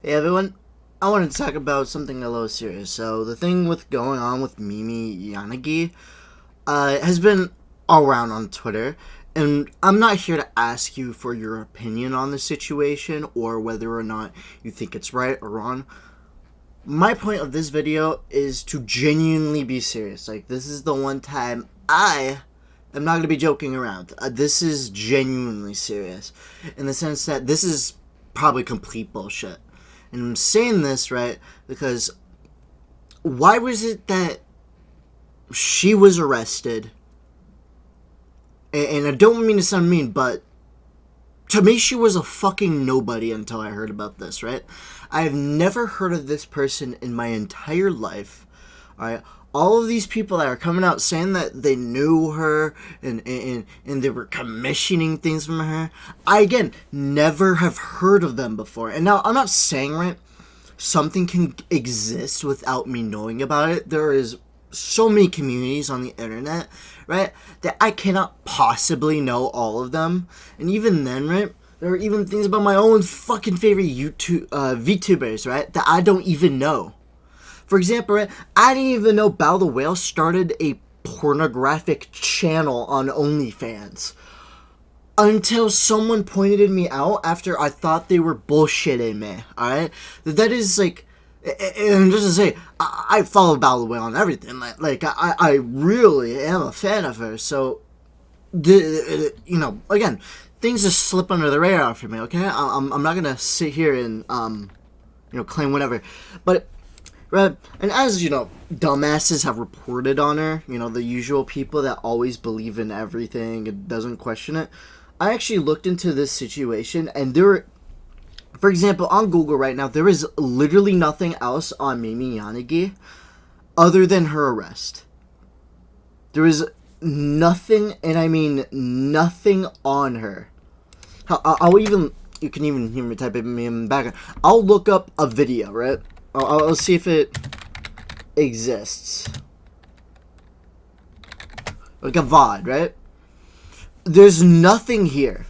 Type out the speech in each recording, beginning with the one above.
Hey everyone, I wanted to talk about something a little serious. So the thing with going on with Mimi Yanagi has been all around on Twitter, and I'm not here to ask you for your opinion on the situation or whether or not you think it's right or wrong. My point of this video is to genuinely be serious. Like, this is the one time I am not going to be joking around. This is genuinely serious in the sense that this is probably complete bullshit. And I'm saying this, right, because why was it that she was arrested? And I don't mean to sound mean, but to me, she was a fucking nobody until I heard about this, right? I have never heard of this person in my entire life, alright? All of these people that are coming out saying that they knew her and they were commissioning things from her, I, again, never have heard of them before. And now, I'm not saying, right, something can exist without me knowing about it. There is so many communities on the internet, right, that I cannot possibly know all of them. And even then, right, there are even things about my own fucking favorite VTubers, right, that I don't even know. For example, right, I didn't even know Bow the Whale started a pornographic channel on OnlyFans until someone pointed me out after I thought they were bullshitting me, alright? That is, like, and just to say, I follow Bow the Whale on everything. I really am a fan of her, so, again, things just slip under the radar for me, okay? I'm not gonna sit here and, claim whatever, but, right, and as, dumbasses have reported on her, the usual people that always believe in everything and doesn't question it, I actually looked into this situation, and for example, on Google right now, there is literally nothing else on Mimi Yanagi other than her arrest. There is nothing, and I mean nothing on her. You can even hear me type it in the background. I'll look up a video, right? I'll see if it exists. Like a VOD, right? There's nothing here.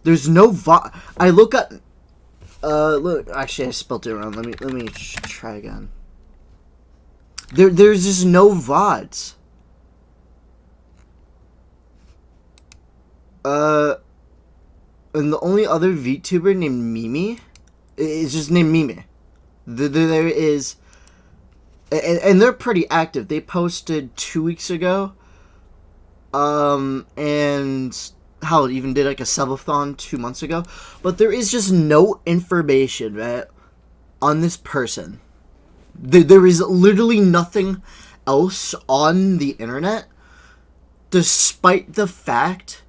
There's no VOD. I look up. Look. Actually, I spelled it wrong. Let me try again. There's just no VODs. And the only other VTuber named Mimi is just named Mimi. There is, and they're pretty active. They posted 2 weeks ago. And how it even did like a subathon 2 months ago, but there is just no information, right, on this person. There is literally nothing else on the internet, despite the fact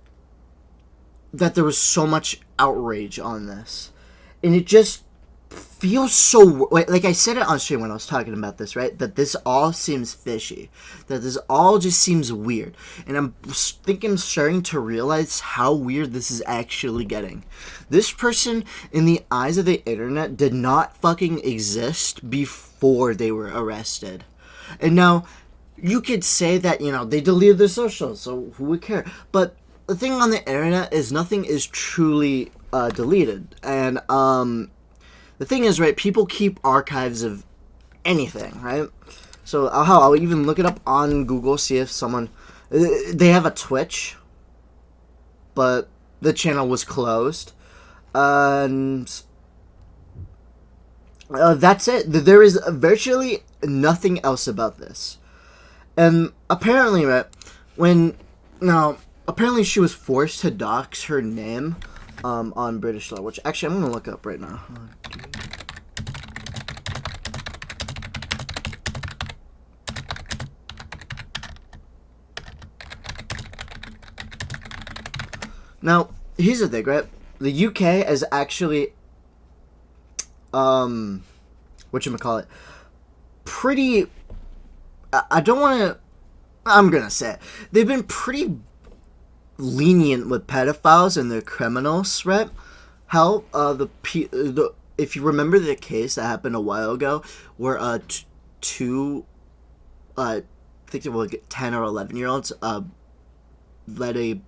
that there was so much outrage on this, and it just feels so, like I said it on stream when I was talking about this, right, that this all seems fishy, that this all just seems weird, and I'm starting to realize how weird this is actually getting. This person, in the eyes of the internet, did not fucking exist before they were arrested. And now, you could say that, they deleted their socials, so who would care? But the thing on the internet is nothing is truly deleted, and the thing is, right, people keep archives of anything, right? So I'll even look it up on Google, see if someone, they have a Twitch, but the channel was closed, and that's it. There is virtually nothing else about this. And apparently, right, apparently she was forced to dox her name on British law, which actually I'm gonna look up right now. Now, here's the thing, right? The UK is actually, whatchamacallit, pretty, I don't want to, I'm gonna say it. They've been pretty lenient with pedophiles and their criminals, right? How if you remember the case that happened a while ago, where two, I think they were like 10 or 11-year-olds, let a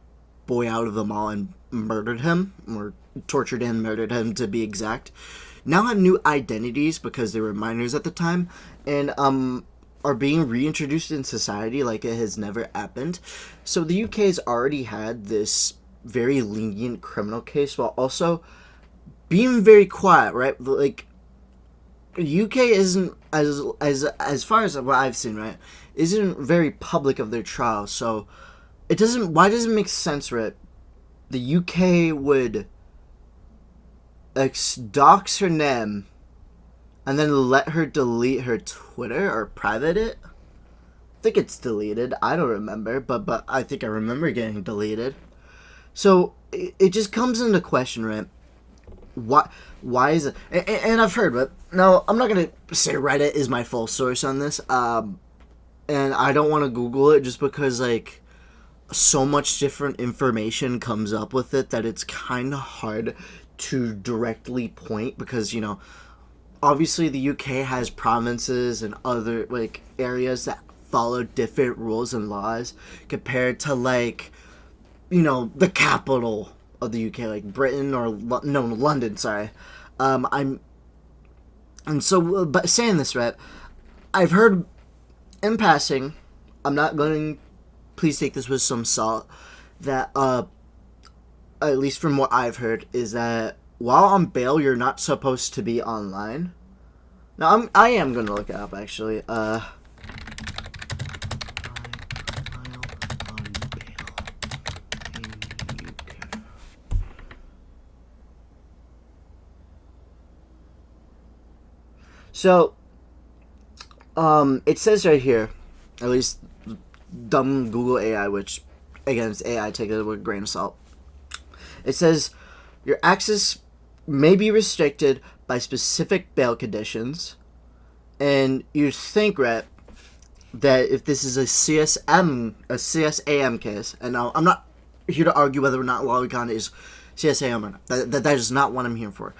boy out of the mall and murdered him, or tortured him, murdered him to be exact. now have new identities because they were minors at the time, and are being reintroduced in society like it has never happened. So the UK has already had this very lenient criminal case while also being very quiet, right? Like, UK isn't, as far as what I've seen, right, isn't very public of their trials. So it doesn't, why does it make sense, right? The UK would dox her name and then let her delete her Twitter or private it. I think it's deleted. I don't remember, but I think I remember getting deleted. So it just comes into question, right? Why is it? And I've heard, but no, I'm not gonna say Reddit is my full source on this. And I don't want to Google it just because like so much different information comes up with it that it's kind of hard to directly point, because obviously the UK has provinces and other like areas that follow different rules and laws compared to like the capital of the UK, like Britain or London. Sorry, but saying this, right? I've heard in passing. I'm not going. Please take this with some salt. That at least from what I've heard, is that while on bail, you're not supposed to be online. Now, I am going to look it up, actually. So, it says right here, at least dumb Google AI, which, again, it's AI, take it with a grain of salt. It says, your access may be restricted by specific bail conditions, and you think, right, that if this is a CSAM case, and now I'm not here to argue whether or not Lolicon is CSAM or not. That is not what I'm here for.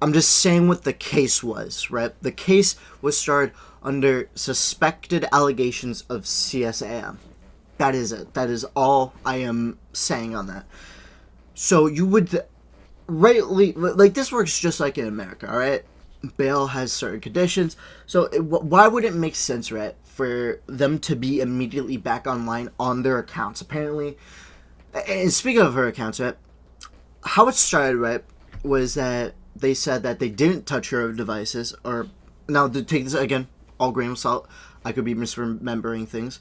I'm just saying what the case was, right? The case was started under suspected allegations of CSAM. That is it. That is all I am saying on that. So you would rightly, like, this works just like in America, all right? Bail has certain conditions. So why would it make sense, right, for them to be immediately back online on their accounts? Apparently, and speaking of her accounts, right, how it started, right, was that they said that they didn't touch her devices, or, now to take this again, all grain of salt, I could be misremembering things,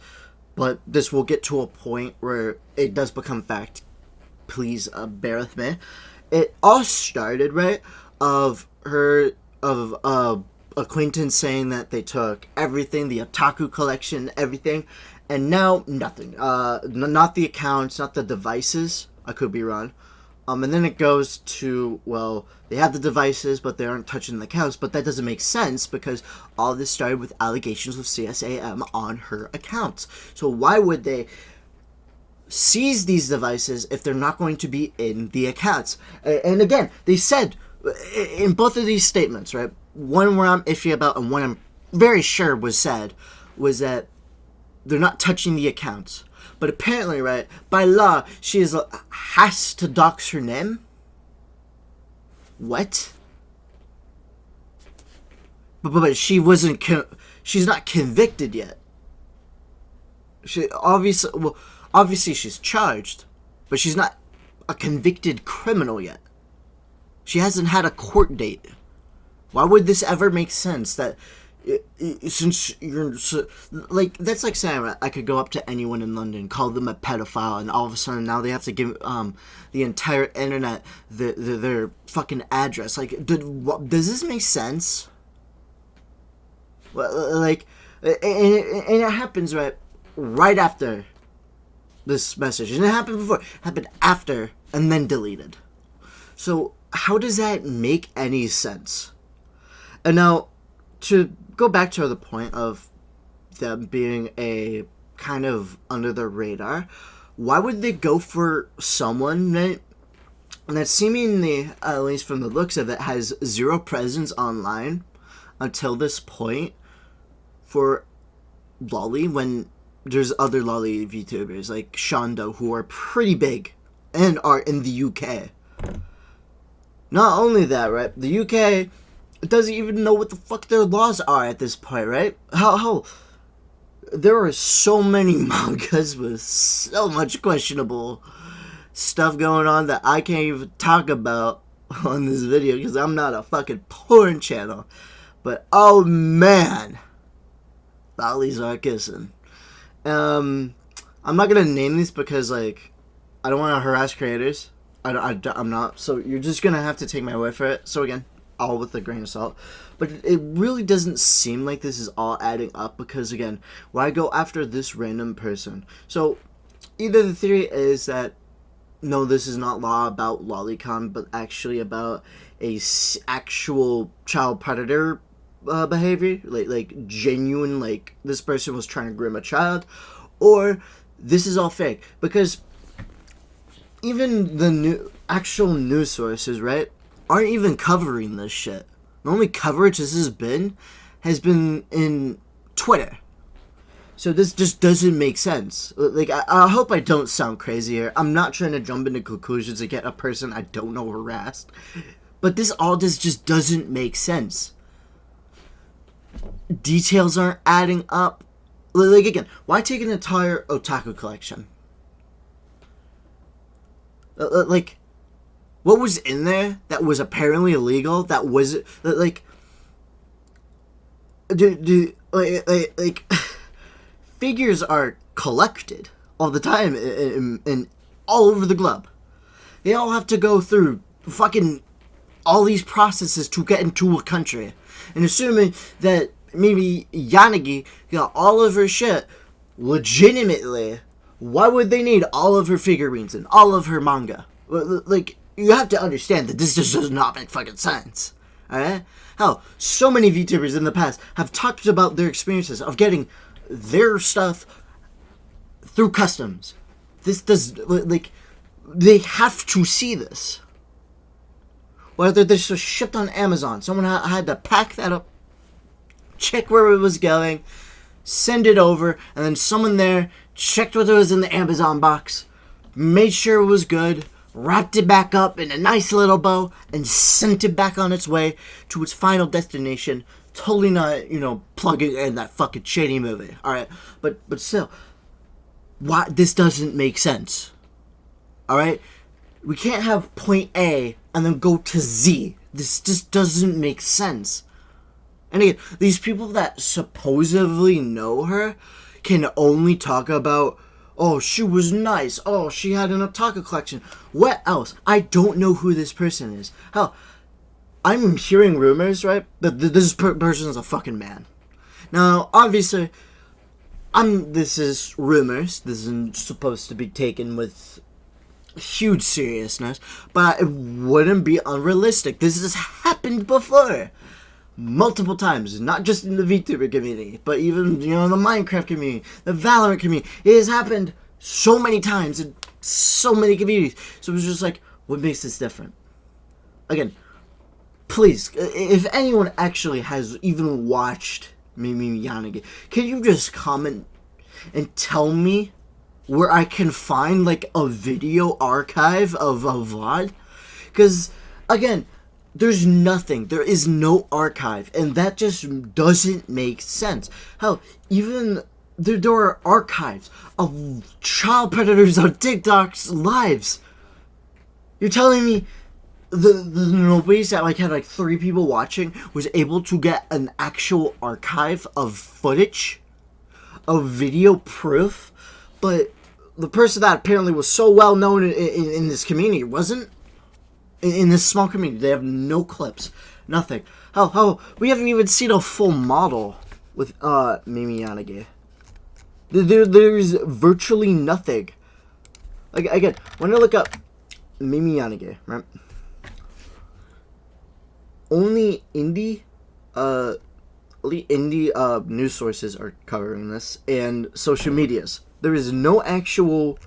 but this will get to a point where it does become fact. Please bear with me. It all started, right, of her, of acquaintance saying that they took everything, the otaku collection, everything, and now nothing. Not the accounts, not the devices. I could be wrong. And then it goes to, well, they have the devices, but they aren't touching the accounts. But that doesn't make sense because all this started with allegations of CSAM on her accounts. So why would they seize these devices if they're not going to be in the accounts? And again, they said in both of these statements, right, one where I'm iffy about and one I'm very sure was said, was that they're not touching the accounts. But apparently, right, by law, she has to dox her name. What? But she wasn't. She's not convicted yet. Obviously she's charged, but she's not a convicted criminal yet. She hasn't had a court date. Why would this ever make sense? That since you're like, that's like saying I could go up to anyone in London, call them a pedophile, and all of a sudden now they have to give the entire internet their fucking address. Like, does this make sense? Well, like, and it happens right after this message, and it happened before, happened after, and then deleted. So how does that make any sense? And now, to go back to the point of them being a kind of under the radar, why would they go for someone that seemingly, at least from the looks of it, has zero presence online until this point for Lolly, when there's other Lolly VTubers like Shondo who are pretty big and are in the UK? Not only that, right? The UK doesn't even know what the fuck their laws are at this point, right? How there are so many mangas with so much questionable stuff going on that I can't even talk about on this video because I'm not a fucking porn channel. But oh man, lollies are kissing. I'm not gonna name these because like I don't want to harass creators. I'm not. So you're just gonna have to take my word for it. So again, all with a grain of salt. But it really doesn't seem like this is all adding up because again, why go after this random person? So either the theory is that no, this is not law about lolicon, but actually about actual child predator behavior, like genuine, like this person was trying to groom a child, or this is all fake because even the actual news sources, right, aren't even covering this shit. The only coverage this has been in Twitter. So this just doesn't make sense. Like, I hope I don't sound crazy here. I'm not trying to jump into conclusions to get a person I don't know harassed. But this just doesn't make sense. Details aren't adding up. Like, again, why take an entire otaku collection? Like, what was in there that was apparently illegal? That was, like... like figures are collected all the time in all over the globe. They all have to go through fucking all these processes to get into a country. And assuming that maybe Yanagi got all of her shit legitimately, why would they need all of her figurines and all of her manga? Like, you have to understand that this just does not make fucking sense. Alright? Hell, so many VTubers in the past have talked about their experiences of getting their stuff through customs. This does, like, they have to see this. Whether this was shipped on Amazon, someone had to pack that up, check where it was going, send it over, and then someone there checked what was in the Amazon box, made sure it was good, wrapped it back up in a nice little bow, and sent it back on its way to its final destination. Totally not, plugging in that fucking shady movie. Alright? But still, why this doesn't make sense. Alright? We can't have point A and then go to Z. This just doesn't make sense. And again, these people that supposedly know her can only talk about, oh, she was nice. Oh, she had an otaku collection. What else? I don't know who this person is. Hell, I'm hearing rumors, right, that this person is a fucking man. Now, obviously, this is rumors. This isn't supposed to be taken with huge seriousness, but it wouldn't be unrealistic. This has happened before. Multiple times, not just in the VTuber community, but even, the Minecraft community, the Valorant community. It has happened so many times in so many communities. So it was just like, what makes this different? Again, please, if anyone actually has even watched Mimi Yanagi, can you just comment and tell me where I can find, like, a video archive of a VOD? Because, again, there's nothing. There is no archive. And that just doesn't make sense. Hell, even there are archives of child predators on TikTok's lives. You're telling me the nobodies that had 3 people watching was able to get an actual archive of footage, of video proof, but the person that apparently was so well known in this community wasn't? In this small community, they have no clips, nothing. Hell, we haven't even seen a full model with Mimi Yanagi. There's virtually nothing. Like, again, when I look up Mimi Yanagi, right? Only indie news sources are covering this, and social medias. There is no actual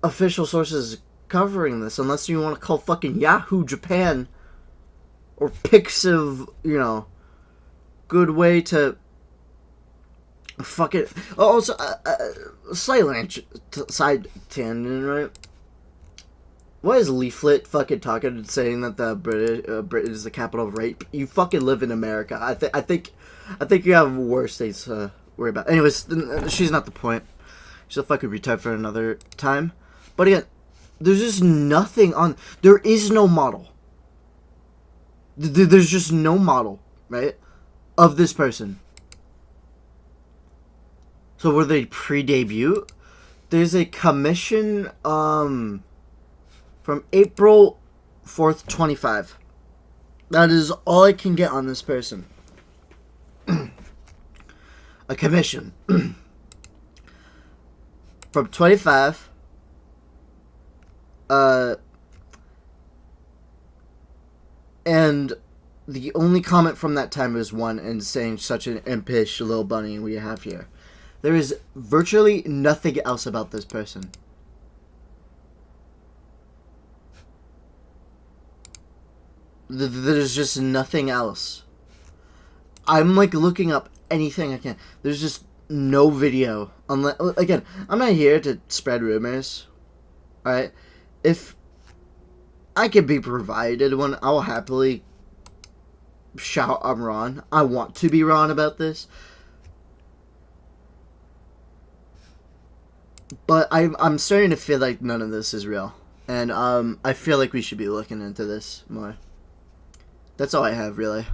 official sources covering this, unless you want to call fucking Yahoo Japan or Pixiv, good way to fuck it. Also, side tangent, right? Why is Leaflet fucking talking and saying that the Britain is the capital of rape? You fucking live in America. I think you have worse things to worry about. Anyways, she's not the point. She's a fucking retard for another time. But again, there's just nothing on. There is no model. There's just no model, right, of this person. So were they pre-debut? There's a commission from April 4th, 25. That is all I can get on this person. A commission from 25. And the only comment from that time was one and saying such an impish little bunny we have here. There is virtually nothing else about this person. There's just nothing else. I'm like looking up anything I can. There's just no video. Unless, again, I'm not here to spread rumors. Alright? If I can be provided one, I'll happily shout I'm wrong. I want to be wrong about this. But I'm starting to feel like none of this is real. And I feel like we should be looking into this more. That's all I have, really.